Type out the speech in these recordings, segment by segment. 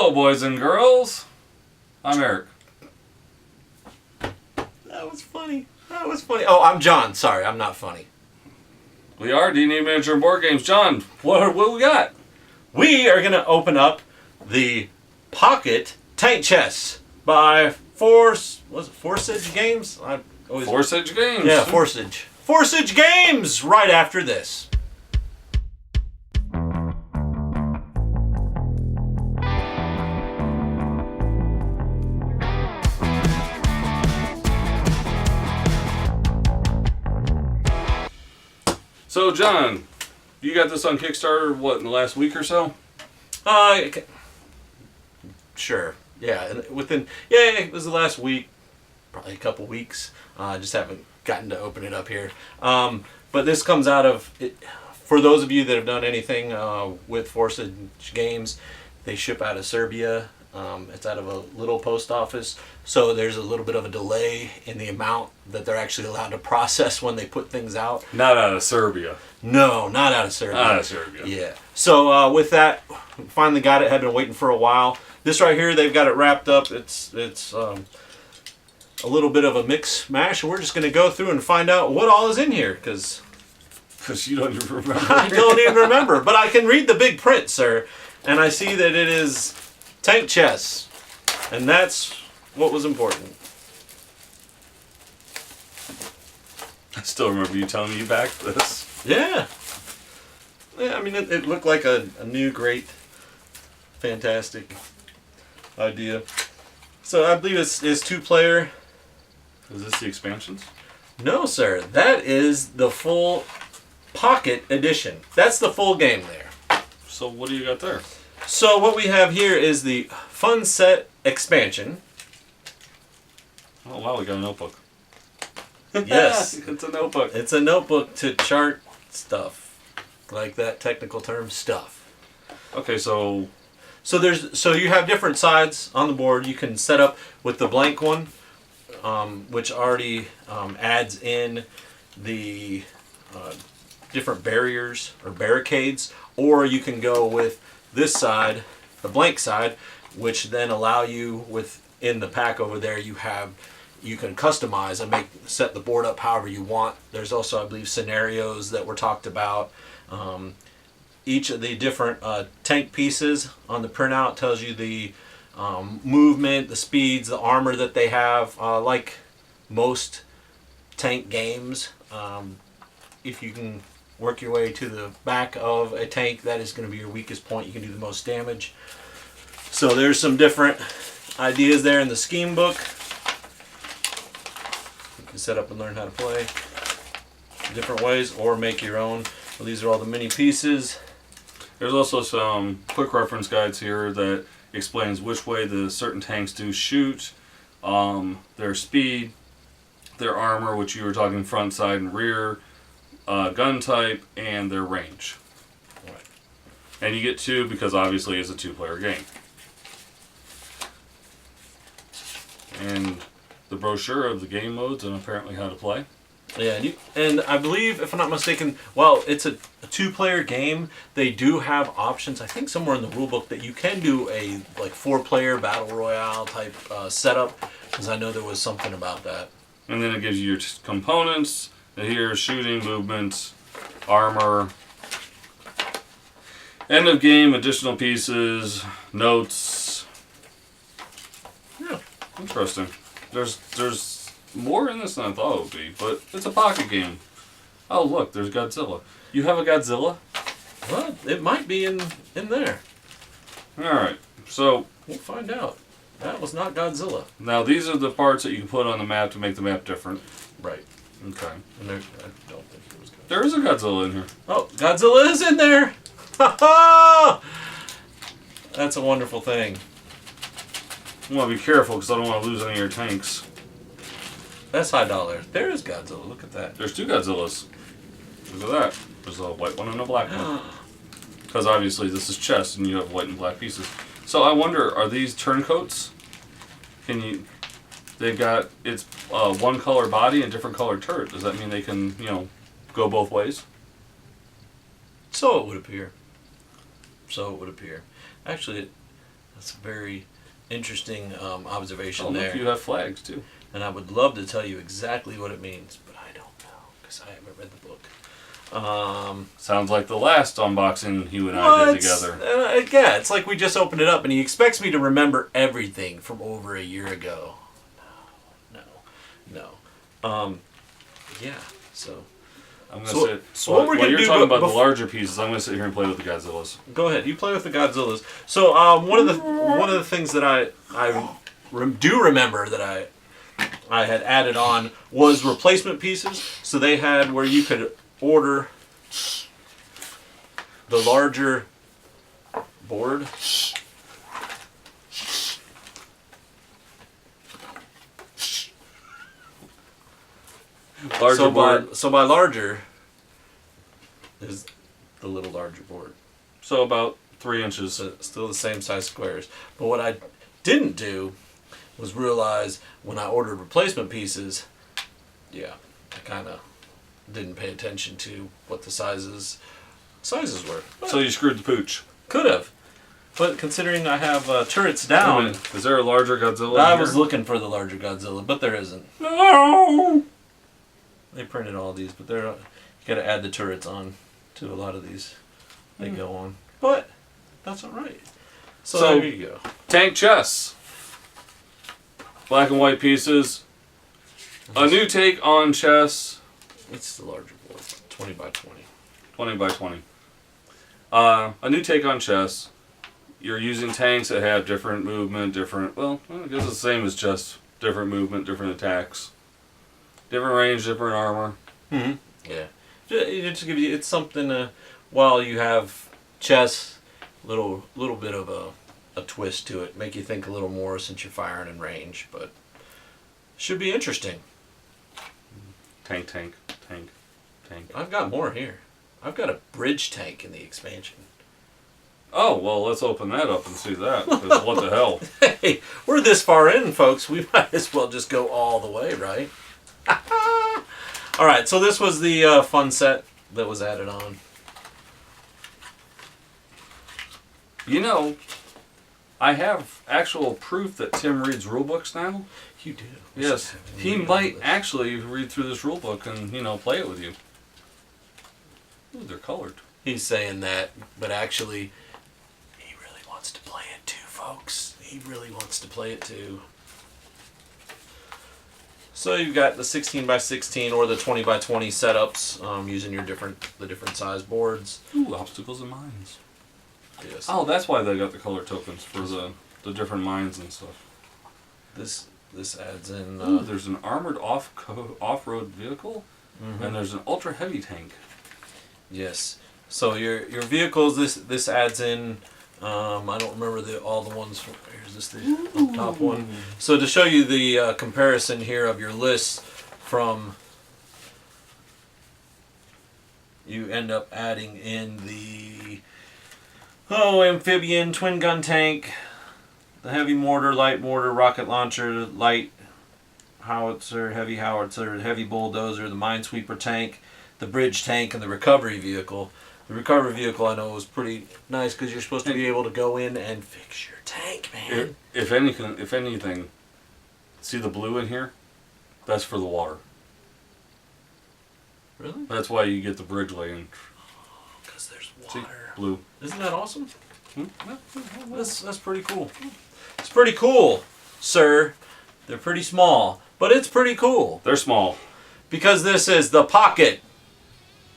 Hello, boys and girls. I'm Eric. That was funny. Oh, I'm John. Sorry, I'm not funny. We are D&D Miniature and Board Games. John, what we got? We are going to open up the Pocket Tank Chess by Forsage Games? Forsage Games. Yeah, Forsage. Forsage Games right after this. So, John, you got this on Kickstarter, what, in the last week or so? Sure. Yeah, it was the last week, probably a couple weeks. I just haven't gotten to open it up here. But this comes out of it. For those of you that have done anything with Forsage Games, they ship out of Serbia. It's out of a little post office, so there's a little bit of a delay in the amount that they're actually allowed to process when they put things out. Not out of Serbia. No, not out of Serbia. Out of Serbia. Yeah. So with that, finally got it. Had been waiting for a while. This right here, they've got it wrapped up. It's a little bit of a mix mash. We're just going to go through and find out what all is in here, because you don't even remember. I don't even remember, but I can read the big print, sir, and I see that it is tank chess, and that's what was important. I still remember you telling me you backed this. Yeah. I mean, it looked like a new, great, fantastic idea. So I believe it's 2-player. Is this the expansions? No, sir. That is the full Pocket Edition. That's the full game there. So what do you got there? So what we have here is the Fun Set expansion. Oh wow, we got a notebook. Yes. It's a notebook. It's a notebook to chart stuff. Like that technical term, stuff. Okay, so you have different sides on the board. You can set up with the blank one, which already adds in the different barriers or barricades, or you can go with this side, the blank side, which then allow you within the pack over there. You can customize and set the board up however you want. There's also, I believe, scenarios that were talked about. Each of the different tank pieces on the printout tells you the movement, the speeds, the armor that they have. Like most tank games, if you can work your way to the back of a tank, that is going to be your weakest point. You can do the most damage. So there's some different ideas there in the scheme book. You can set up and learn how to play different ways or make your own. Well, these are all the mini pieces. There's also some quick reference guides here that explains which way the certain tanks do shoot, their speed, their armor, which you were talking front, side, and rear, gun type, and their range. Right. And you get 2 because obviously it's a 2-player game. And the brochure of the game modes and apparently how to play. Yeah, and I believe, if I'm not mistaken, while it's a 2-player game, they do have options, I think somewhere in the rulebook, that you can do a 4-player battle royale type setup, because I know there was something about that. And then it gives you your components. Here, shooting, movement, armor, end of game, additional pieces, notes. Yeah, interesting. There's more in this than I thought it would be, but it's a pocket game. Oh look, there's Godzilla. You have a Godzilla? Well, it might be in there. Alright, so we'll find out. That was not Godzilla. Now these are the parts that you can put on the map to make the map different. Right. Okay. And I don't think it was Godzilla. There is a Godzilla in here. Oh, Godzilla is in there! Ha ha! That's a wonderful thing. I want to be careful because I don't want to lose any of your tanks. That's high dollar. There is Godzilla. Look at that. There's 2 Godzillas. Look at that. There's a white one and a black one. Because obviously this is chess and you have white and black pieces. So I wonder, are these turncoats? They've got, it's one color body and different color turret. Does that mean they can, go both ways? So it would appear. Actually, That's a very interesting observation Oh, look, there. you have flags too. And I would love to tell you exactly what it means, but I don't know because I haven't read the book. Sounds like the last unboxing you and I did together. Yeah, it's like we just opened it up, and he expects me to remember everything from over a year ago. No. Yeah. So I'm So- gonna sit. so what we're while gonna you're do talking about the bef- larger pieces, I'm gonna sit here and play with the Godzillas. go ahead. You play with the Godzillas. So one of the things that I do remember that I had added on was replacement pieces. So they had where you could order the larger board. Larger board. So by larger is the little larger board. So about 3 inches. So still the same size squares. But what I didn't do was realize when I ordered replacement pieces, I kind of didn't pay attention to what the sizes were. So you screwed the pooch. Could have. But considering I have turrets Wait a down, minute, is there a larger Godzilla? I in was here? looking for the larger Godzilla, but there isn't. No. They printed all these, but you got to add the turrets on to a lot of these. They go on, but that's all right. So there you go. Tank chests. Black and white pieces. A new take on chests. It's the larger board, 20 by 20. 20 by 20. A new take on chess. You're using tanks that have different movement, well, I guess it's the same as chess. Different movement, different attacks. Different range, different armor. Mm-hmm. Yeah. Just give you, it's something, while you have chess, little bit of a twist to it. Make you think a little more since you're firing in range, but should be interesting. Tank. I've got more here. I've got a bridge tank in the expansion. Oh, well, let's open that up and see that. 'Cause what the hell? Hey, we're this far in, folks. We might as well just go all the way, right? All right, so this was the fun set that was added on. You know, I have actual proof that Tim reads rulebooks now. You do. Yes. He might actually read through this rulebook and, play it with you. Ooh, they're colored. He's saying that, but actually, he really wants to play it too, folks. He really wants to play it too. So you've got the 16 by 16 or the 20 by 20 setups using the different size boards. Ooh, obstacles and mines. Yes. Oh, that's why they got the color tokens for the different mines and stuff. This adds in. Ooh, there's an armored off-road vehicle, and there's an ultra heavy tank. Yes. So your vehicles. This adds in. I don't remember all the ones. Here's this the top one. So to show you the comparison here of your lists from. You end up adding in the amphibian, twin gun tank, the heavy mortar, light mortar, rocket launcher, light howitzer, heavy bulldozer, the minesweeper tank, the bridge tank, and the recovery vehicle. The recovery vehicle I know was pretty nice because you're supposed to be able to go in and fix your tank, man. If anything, see the blue in here? That's for the water. Really? That's why you get the bridge lane. Because there's See, water. blue. Isn't that awesome? Hmm? That's pretty cool. It's pretty cool, sir. They're pretty small, but it's pretty cool. They're small. Because this is the pocket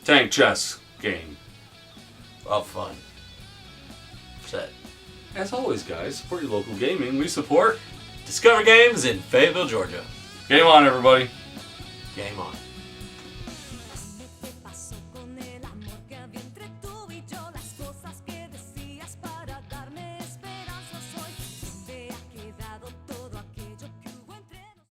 Tank chess game. of fun. Set. As always, guys, support your local gaming. We support Discover Games in Fayetteville, Georgia. Game on, everybody. Game on.